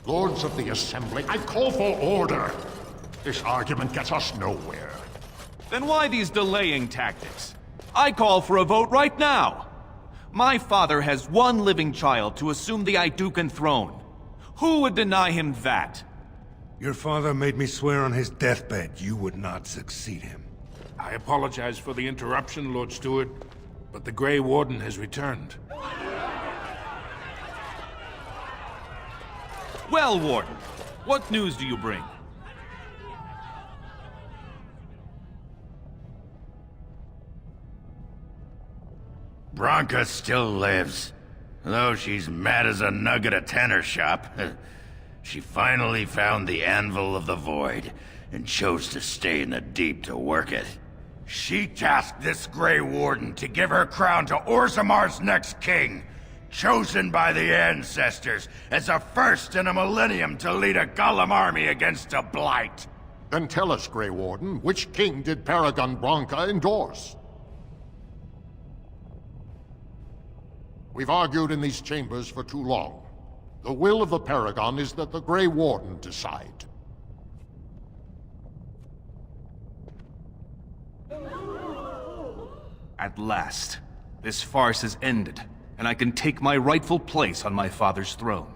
Lords of the Assembly, I call for order! This argument gets us nowhere. Then why these delaying tactics? I call for a vote right now! My father has one living child to assume the Idukan throne. Who would deny him that? Your father made me swear on his deathbed you would not succeed him. I apologize for the interruption, Lord Steward, but the Grey Warden has returned. Well, Warden, what news do you bring? Branka still lives. Though she's mad as a nug at a tanner shop. She finally found the Anvil of the Void, and chose to stay in the Deep to work it. She tasked this Grey Warden to give her crown to Orzammar's next king, chosen by the ancestors as a first in a millennium to lead a Golem army against a blight. Then tell us, Grey Warden, which king did Paragon Branka endorse? We've argued in these chambers for too long. The will of the Paragon is that the Grey Warden decide. At last, this farce is ended, and I can take my rightful place on my father's throne.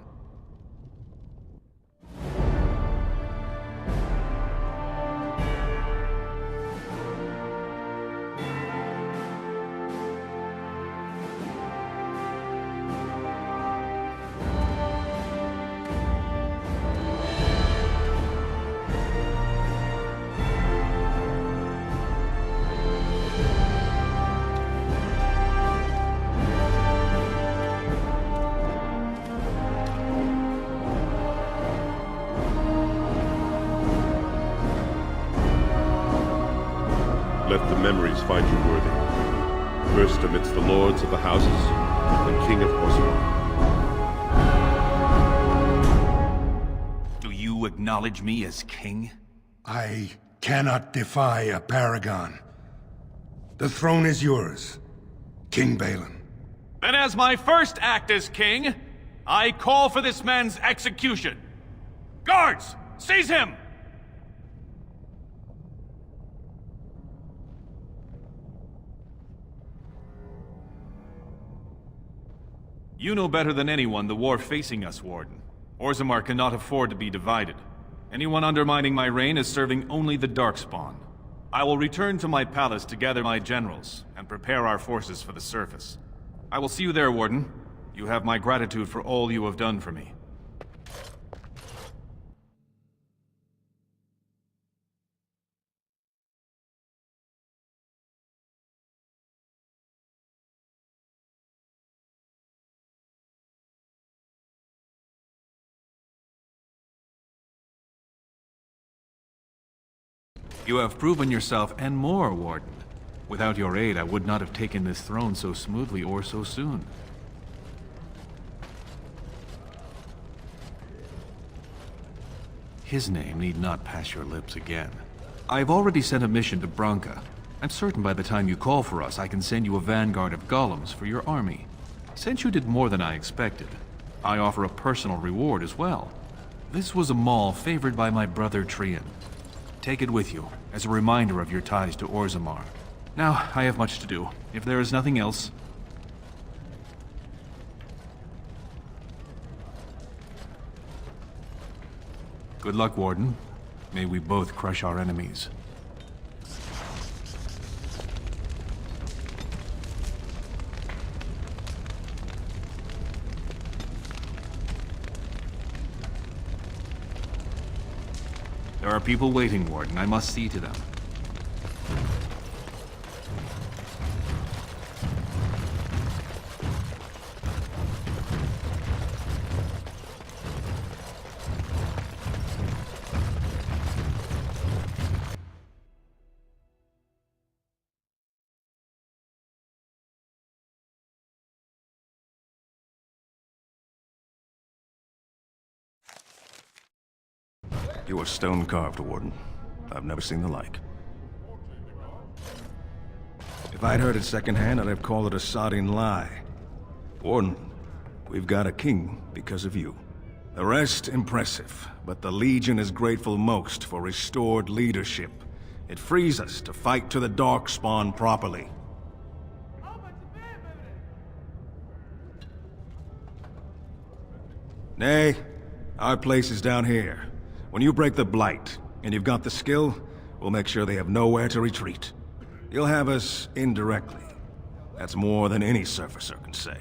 Let the memories find you worthy. First amidst the lords of the houses, and King of Orzammar. Do you acknowledge me as king? I cannot defy a paragon. The throne is yours, King Balin. Then as my first act as king, I call for this man's execution. Guards, seize him! You know better than anyone the war facing us, Warden. Orzammar cannot afford to be divided. Anyone undermining my reign is serving only the Darkspawn. I will return to my palace to gather my generals and prepare our forces for the surface. I will see you there, Warden. You have my gratitude for all you have done for me. You have proven yourself and more, Warden. Without your aid, I would not have taken this throne so smoothly or so soon. His name need not pass your lips again. I have already sent a mission to Branka. I'm certain by the time you call for us, I can send you a vanguard of golems for your army. Since you did more than I expected, I offer a personal reward as well. This was a mall favored by my brother Trian. Take it with you, as a reminder of your ties to Orzammar. Now, I have much to do. If there is nothing else... Good luck, Warden. May we both crush our enemies. There are people waiting, Warden. I must see to them. You are stone-carved, Warden. I've never seen the like. If I'd heard it secondhand, I'd have called it a sodding lie. Warden, we've got a king because of you. The rest impressive, but the Legion is grateful most for restored leadership. It frees us to fight to the Darkspawn properly. Nay, our place is down here. When you break the Blight, and you've got the skill, we'll make sure they have nowhere to retreat. You'll have us indirectly. That's more than any surfacer can say.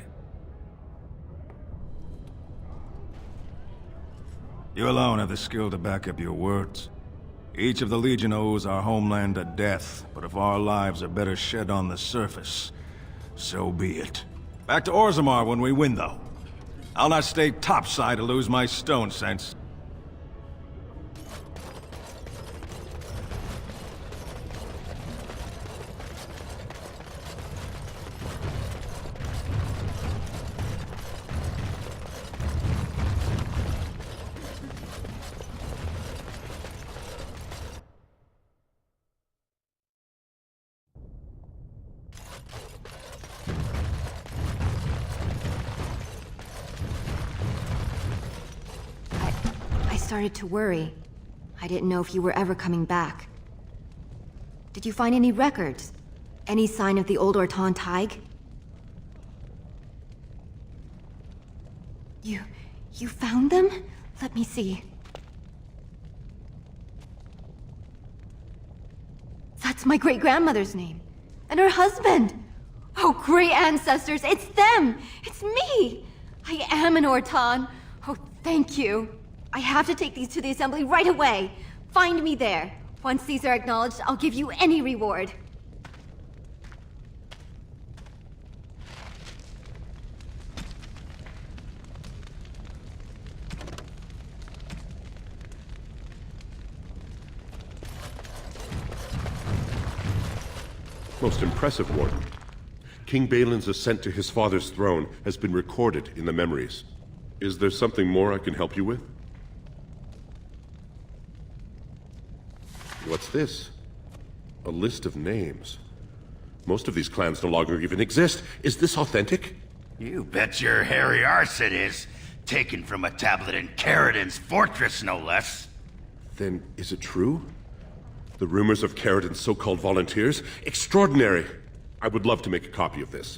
You alone have the skill to back up your words. Each of the Legion owes our homeland a death, but if our lives are better shed on the surface, so be it. Back to Orzammar when we win, though. I'll not stay topside to lose my stone sense. I started to worry. I didn't know if you were ever coming back. Did you find any records? Any sign of the old Ortan Tig? You found them? Let me see. That's my great-grandmother's name. And her husband! Oh, great ancestors, it's them! It's me! I am an Ortan. Oh, thank you. I have to take these to the Assembly right away. Find me there. Once these are acknowledged, I'll give you any reward. Most impressive, Warden. King Balin's ascent to his father's throne has been recorded in the memories. Is there something more I can help you with? What's this? A list of names. Most of these clans no longer even exist. Is this authentic? You bet your hairy arse it is. Taken from a tablet in Caridin's fortress, no less. Then is it true? The rumors of Caridin's so-called volunteers? Extraordinary! I would love to make a copy of this.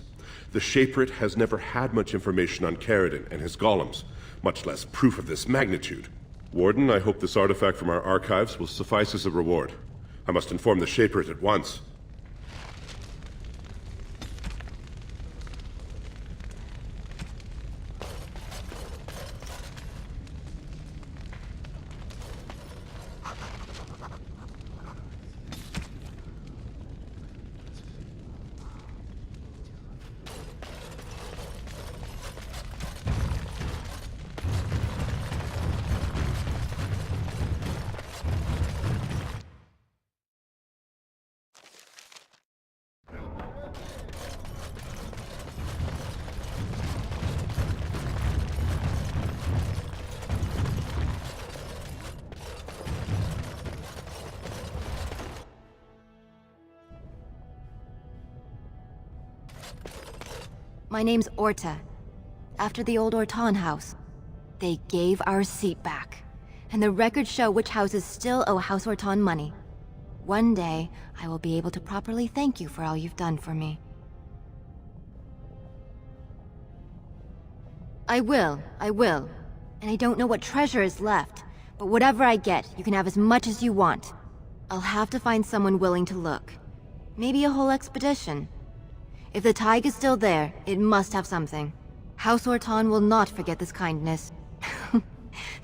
The Shaperate has never had much information on Caridin and his golems, much less proof of this magnitude. Warden, I hope this artifact from our archives will suffice as a reward. I must inform the Shaperate at once. My name's Orta. After the old Ortan house. They gave our seat back. And the records show which houses still owe House Ortan money. One day, I will be able to properly thank you for all you've done for me. I will. And I don't know what treasure is left, but whatever I get, you can have as much as you want. I'll have to find someone willing to look. Maybe a whole expedition. If the Tig is still there, it must have something. House Ortan will not forget this kindness.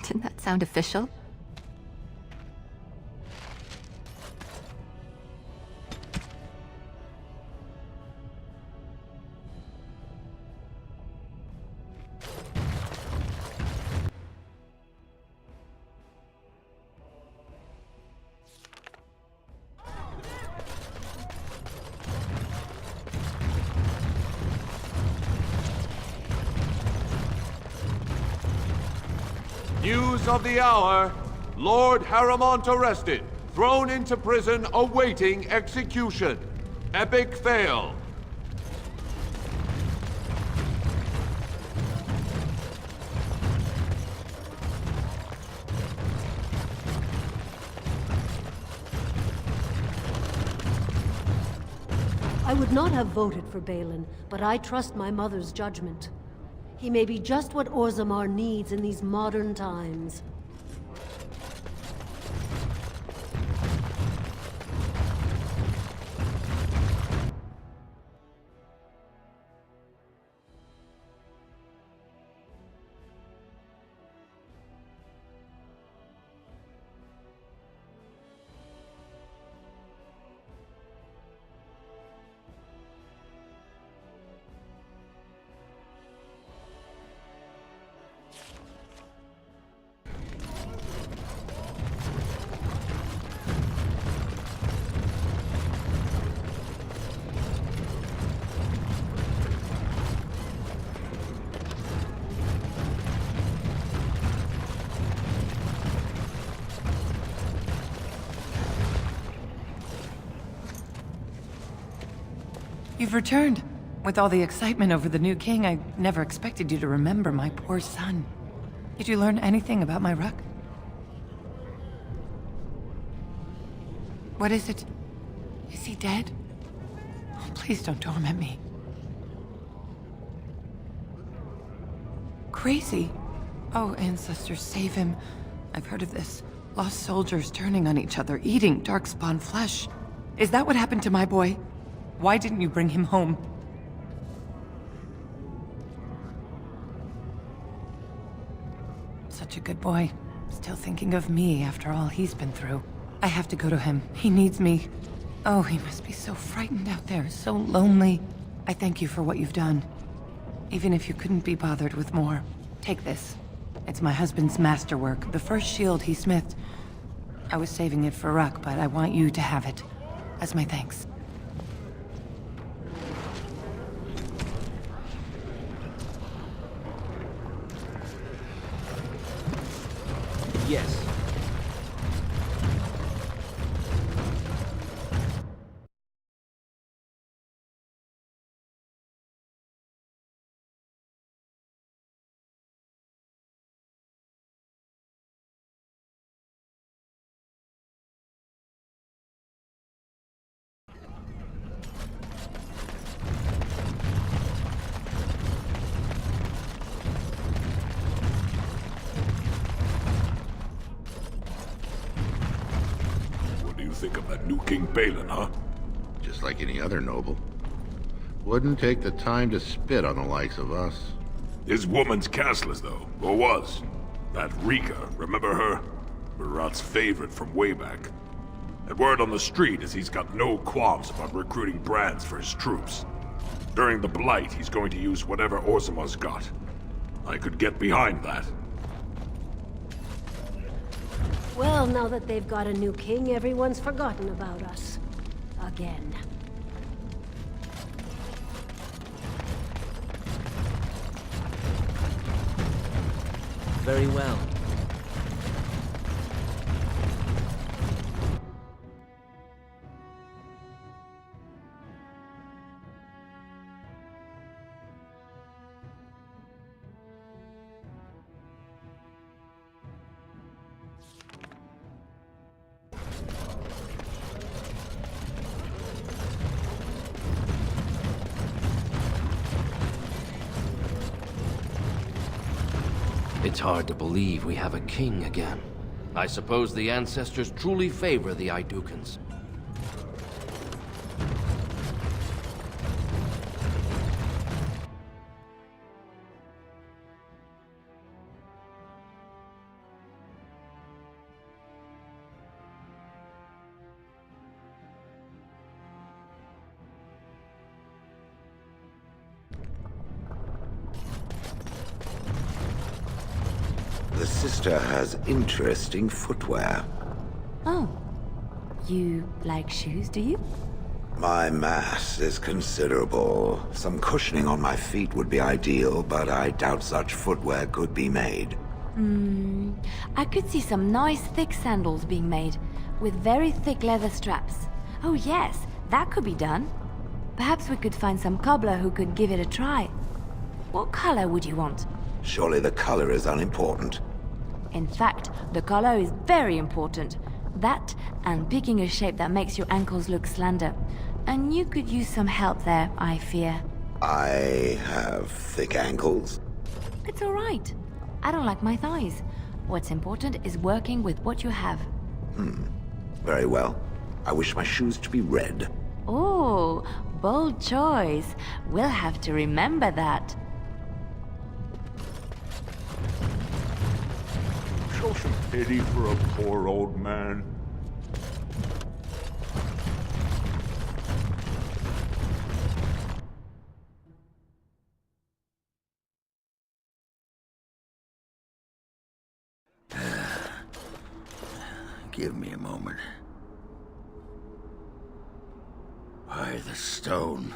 Didn't that sound official? News of the hour. Lord Harrimont arrested. Thrown into prison awaiting execution. Epic fail. I would not have voted for Balin, but I trust my mother's judgment. He may be just what Orzammar needs in these modern times. You've returned. With all the excitement over the new king, I never expected you to remember my poor son. Did you learn anything about my ruck? What is it? Is he dead? Oh, please don't torment me. Crazy? Oh, ancestors, save him. I've heard of this. Lost soldiers turning on each other, eating darkspawn flesh. Is that what happened to my boy? Why didn't you bring him home? Such a good boy. Still thinking of me after all he's been through. I have to go to him. He needs me. Oh, he must be so frightened out there, so lonely. I thank you for what you've done. Even if you couldn't be bothered with more. Take this. It's my husband's masterwork, the first shield he smithed. I was saving it for Ruck, but I want you to have it. As my thanks. Yes. Think of that new King Balin, huh? Just like any other noble. Wouldn't take the time to spit on the likes of us. His woman's castless, though, or was. That Rika, remember her? Murat's favorite from way back. And word on the street is he's got no qualms about recruiting brands for his troops. During the Blight, he's going to use whatever Orzammar's got. I could get behind that. Well, now that they've got a new king, everyone's forgotten about us. Again. Very well. It's hard to believe we have a king again. I suppose the ancestors truly favor the Idukans. The sister has interesting footwear. Oh. You like shoes, do you? My mass is considerable. Some cushioning on my feet would be ideal, but I doubt such footwear could be made. I could see some nice thick sandals being made, with very thick leather straps. Oh yes, that could be done. Perhaps we could find some cobbler who could give it a try. What color would you want? Surely the color is unimportant. In fact, the color is very important. That, and picking a shape that makes your ankles look slender. And you could use some help there, I fear. I have thick ankles. It's all right. I don't like my thighs. What's important is working with what you have. Very well. I wish my shoes to be red. Oh, bold choice. We'll have to remember that. Show some pity for a poor old man. Give me a moment. By the stone.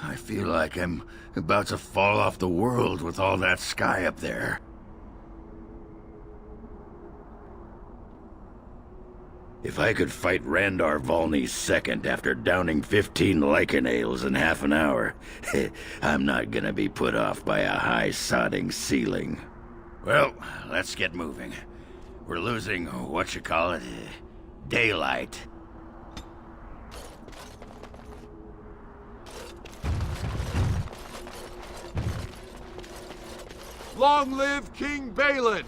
I feel like I'm about to fall off the world with all that sky up there. If I could fight Randar Volney's second after downing 15 lichen ales in half an hour, I'm not gonna be put off by a high sodding ceiling. Well, let's get moving. We're losing, daylight. Long live King Balin!